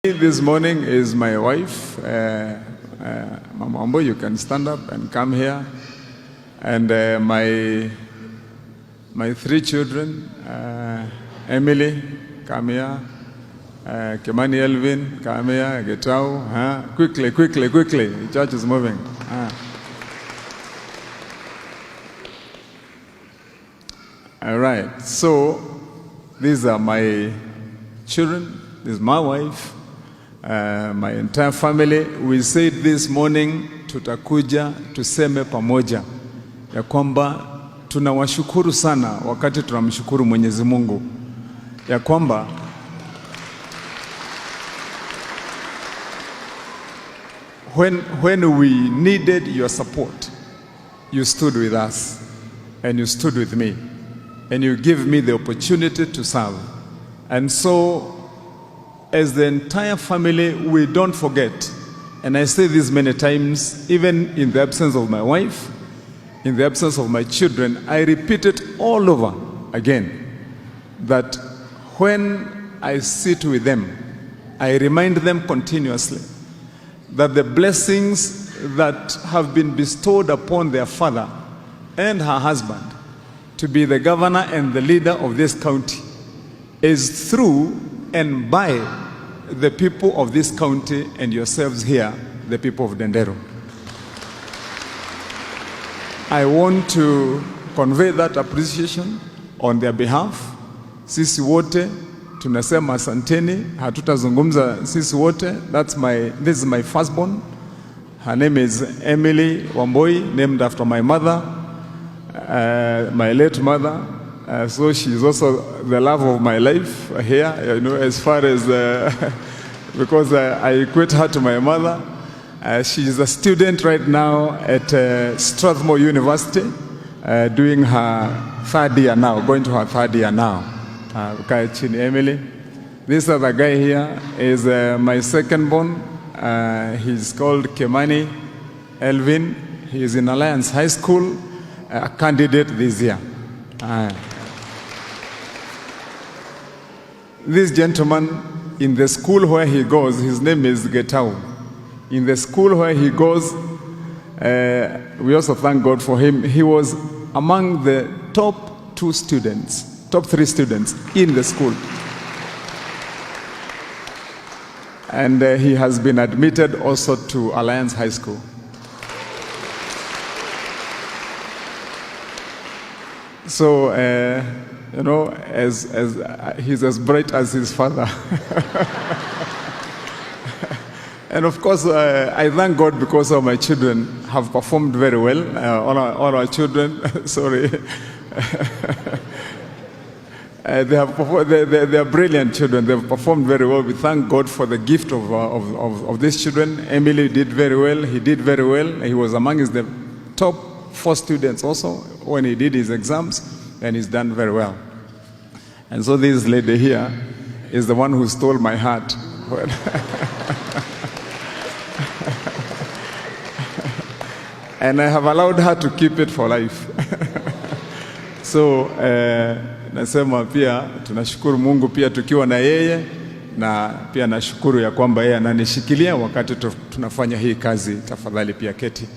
This morning is my wife, Mama Ambo. You can stand up and come here. And my three children, Emily, come here. Kimani, Elvin, come here. Getau, quickly. The church is moving. All right. So these are my children. This is my wife. My entire family. We said this morning tutakuja tuseme pamoja ya kwamba tunawashukuru sana wakati tunamshukuru Mwenyezi Mungu ya kwamba when we needed your support, you stood with us and you stood with me and you give me the opportunity to serve. And so as the entire family, we don't forget, and I say this many times, even in the absence of my wife, in the absence of my children, I repeat it all over again, that when I sit with them, I remind them continuously that the blessings that have been bestowed upon their father and her husband to be the governor and the leader of this county is through and by the people of this county and yourselves here, the people of Dendero. I want to convey that appreciation on their behalf. Sisi wote tunasema asanteni, hatutazungumza sisi wote. This is my firstborn. Her name is Emily Wamboi, named after my mother, my late mother. So she is also the love of my life here, you know, as far as, because I equate her to my mother. She is a student right now at Strathmore University, doing her third year now, going to her third year now. Emily. This other guy here is my second born. He's called Kimani, Elvin. He is in Alliance High School, a candidate this year. This gentleman, in the school where he goes, his name is Getau. In the school where he goes, we also thank God for him. He was among the top 3 students in the school. And he has been admitted also to Alliance High School. So, you know, he's as bright as his father. And of course, I thank God because all my children have performed very well. All our children, sorry. They are brilliant children. They've performed very well. We thank God for the gift of these children. Emily did very well. He did very well. He was among the top 4 students also when he did his exams, and he's done very well. And so this lady here is the one who stole my heart. And I have allowed her to keep it for life. So nasema pia tunashukuru Mungu pia tukiwa na yeye, na pia nashukuru ya kwamba yeye ananishikilia wakati tunafanya hii kazi. Tafadhali pia keti.